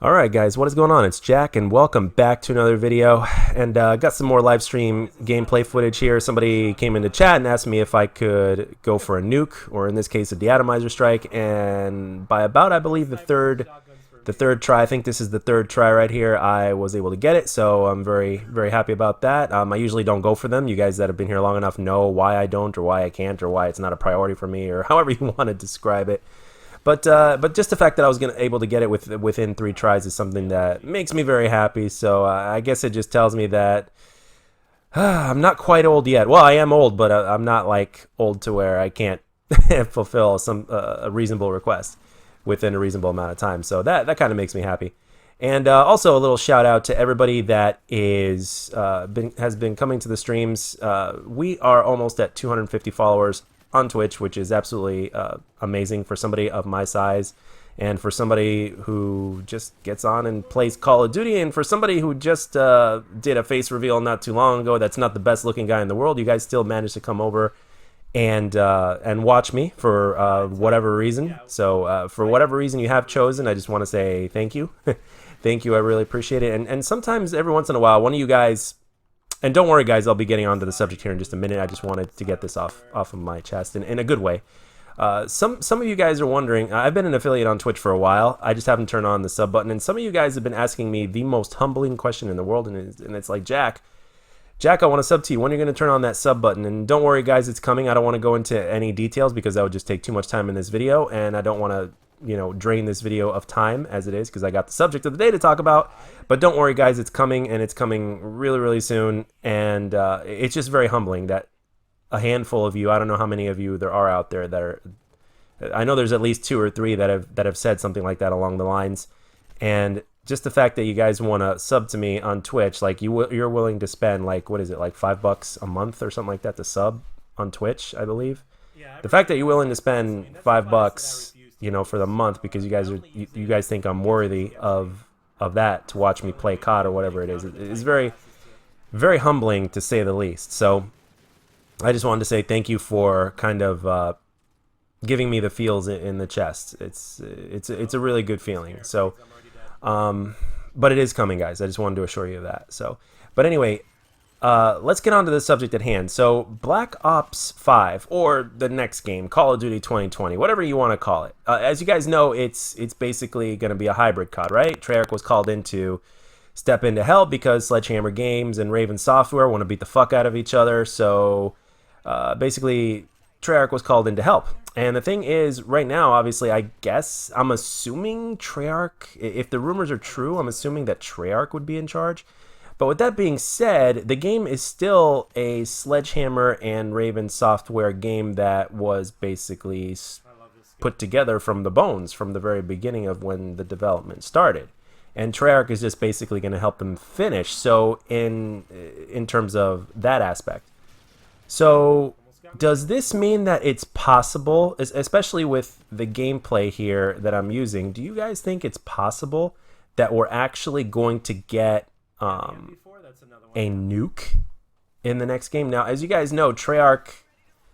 Alright guys, what is going on? It's Jack and welcome back to another video. And got some more live stream gameplay footage here. Somebody came into chat and asked me if I could go for a nuke, or in this case a deatomizer strike, and by about, I believe, the third try, I think this is the third try right here, I was able to get it, so I'm very happy about that. I usually don't go for them. You guys that have been here long enough know why I don't, or why I can't, or why it's not a priority for me, or however you want to describe it. But just the fact that I was able to get it within 3 tries is something that makes me very happy. So I guess it just tells me that I'm not quite old yet. Well, I am old, but I'm not like old to where I can't fulfill a reasonable request within a reasonable amount of time. So that kind of makes me happy. And also a little shout out to everybody that has been coming to the streams. We are almost at 250 followers on Twitch, which is absolutely amazing for somebody of my size, and for somebody who just gets on and plays Call of Duty, and for somebody who just did a face reveal not too long ago. That's not the best looking guy in the world. You guys still managed to come over and watch me for whatever reason. So for whatever reason you have chosen, I just want to say thank you. Thank you, I really appreciate it. And sometimes, every once in a while, one of you guys, and don't worry guys, I'll be getting onto the subject here in just a minute. I just wanted to get this off of my chest in a good way. Some of you guys are wondering, I've been an affiliate on Twitch for a while. I just haven't turned on the sub button, and some of you guys have been asking me the most humbling question in the world, and it's like, Jack, I want to sub to you. When are you going to turn on that sub button? And don't worry guys, it's coming. I don't want to go into any details because that would just take too much time in this video, and I don't want to drain this video of time as it is, because I got the subject of the day to talk about. But don't worry guys, it's coming, and it's coming really soon. And it's just very humbling that a handful of you, I don't know how many of you there are out there that are, I know there's at least 2 or 3 that have said something like that along the lines. And just the fact that you guys want to sub to me on Twitch, like you're willing to spend, like, what is it, like $5 a month or something like that to sub on Twitch, I believe. The fact that you're willing to spend $5, for the month, because you guys think I'm worthy of that, to watch me play COD or whatever it is very humbling, to say the least. So I just wanted to say thank you for kind of giving me the feels in the chest. It's a really good feeling. So but it is coming guys, I just wanted to assure you of that. So but anyway, let's get on to the subject at hand. So Black Ops 5, or the next game, Call of Duty 2020, whatever you want to call it. As you guys know, it's basically going to be a hybrid COD, right? Treyarch was called in to step in to help because Sledgehammer Games and Raven Software want to beat the fuck out of each other. So basically, Treyarch was called in to help. And the thing is, right now, obviously, I'm assuming Treyarch, if the rumors are true, I'm assuming that Treyarch would be in charge. But with that being said, the game is still a Sledgehammer and Raven Software game that was basically put together from the bones from the very beginning of when the development started. And Treyarch is just basically going to help them finish. So in terms of that aspect. So does this mean that it's possible, especially with the gameplay here that I'm using, do you guys think it's possible that we're actually going to get a nuke in the next game? Now, as you guys know, Treyarch,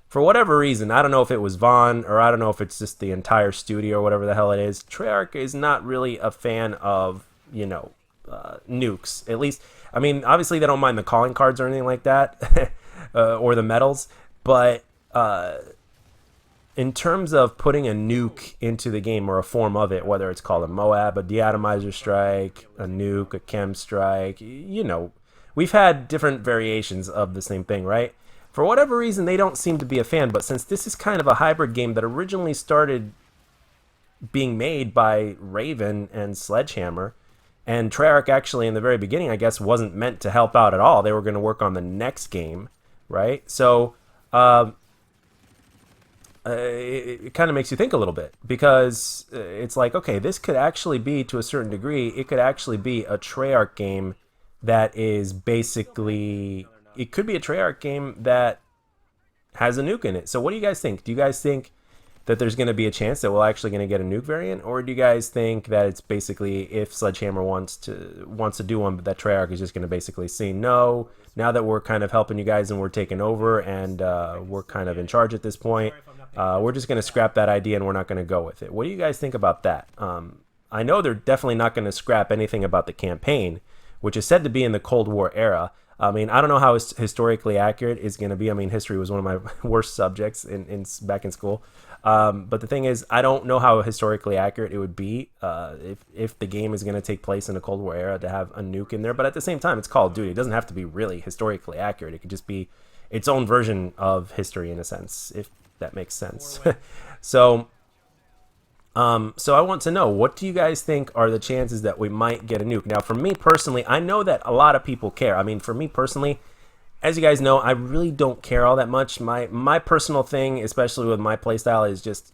for whatever reason, I don't know if it was Vaughn, or I don't know if it's just the entire studio or whatever the hell it is, Treyarch is not really a fan of, nukes. At least, I mean, obviously they don't mind the calling cards or anything like that, or the medals, but in terms of putting a nuke into the game, or a form of it, whether it's called a Moab, a deatomizer strike, a nuke, a chem strike, we've had different variations of the same thing, right? For whatever reason, they don't seem to be a fan. But since this is kind of a hybrid game that originally started being made by Raven and Sledgehammer, and Treyarch actually in the very beginning, I guess, wasn't meant to help out at all. They were going to work on the next game, right? So it kind of makes you think a little bit, because it's like, okay, this could actually be, to a certain degree, it could actually be a Treyarch game that is basically, it could be a Treyarch game that has a nuke in it. So what do you guys think? Do you guys think that there's going to be a chance that we're actually going to get a nuke variant, or do you guys think that it's basically, if Sledgehammer wants to do one, but that Treyarch is just going to basically say, no, now that we're kind of helping you guys and we're taking over and we're kind of in charge at this point, we're just going to scrap that idea and we're not going to go with it? What do you guys think about that? I know they're definitely not going to scrap anything about the campaign, which is said to be in the Cold War era. I mean, I don't know how historically accurate it's going to be. I mean, history was one of my worst subjects back in school. But the thing is, I don't know how historically accurate it would be if the game is going to take place in the Cold War era to have a nuke in there. But at the same time, it's Call of Duty. It doesn't have to be really historically accurate. It could just be its own version of history in a sense, if that makes sense. So I want to know, what do you guys think are the chances that we might get a nuke? Now, for me personally, I know that a lot of people care. I mean, for me personally, as you guys know, I really don't care all that much. My personal thing, especially with my playstyle, is just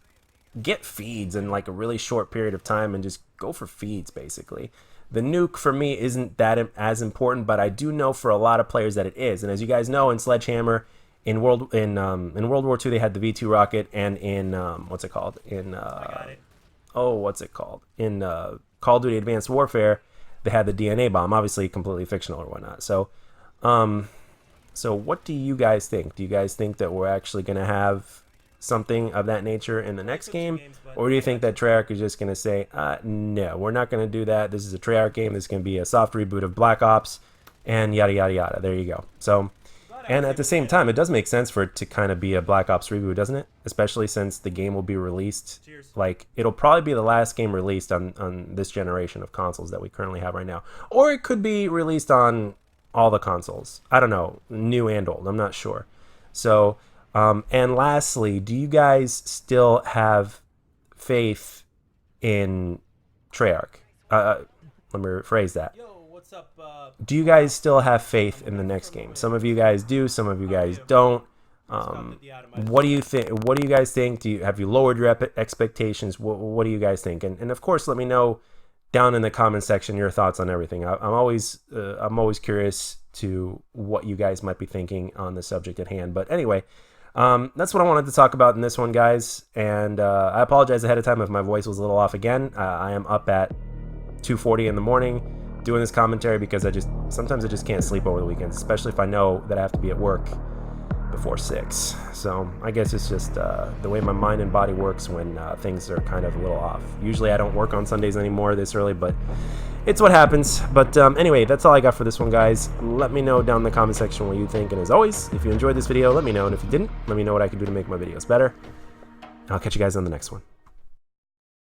get feeds in like a really short period of time and just go for feeds, basically. The nuke for me isn't that as important, but I do know for a lot of players that it is. And as you guys know, in Sledgehammer, in World War II, they had the V2 rocket, and in what's it called? In what's it called? In Call of Duty Advanced Warfare, they had the DNA bomb, obviously completely fictional or whatnot. So, so what do you guys think? Do you guys think that we're actually going to have something of that nature in the next game? Or do you think that Treyarch is just going to say, no, we're not going to do that. This is a Treyarch game. This is going to be a soft reboot of Black Ops and yada, yada, yada. There you go. So, and at the same time, it does make sense for it to kind of be a Black Ops reboot, doesn't it? Especially since the game will be released. Like, it'll probably be the last game released on this generation of consoles that we currently have right now. Or it could be released on all the consoles. I don't know, new and old, I'm not sure. So, and lastly, do you guys still have faith in Treyarch? Let me rephrase that. Yo, what's up? Do you guys still have faith in the next game? Some of you guys do, some of you guys don't. What do you think? What do you guys think? Have you lowered your expectations? What do you guys think? And of course, let me know down in the comment section your thoughts on everything. I'm always curious to what you guys might be thinking on the subject at hand. But anyway, that's what I wanted to talk about in this one, guys. And I apologize ahead of time if my voice was a little off again. I am up at 2:40 in the morning doing this commentary because sometimes I just can't sleep over the weekends, especially if I know that I have to be at work before 6. So I guess it's just the way my mind and body works when things are kind of a little off. Usually I don't work on Sundays anymore this early, but it's what happens. But anyway, that's all I got for this one, guys. Let me know down in the comment section what you think. And as always, if you enjoyed this video, let me know. And if you didn't, let me know what I can do to make my videos better. And I'll catch you guys on the next one.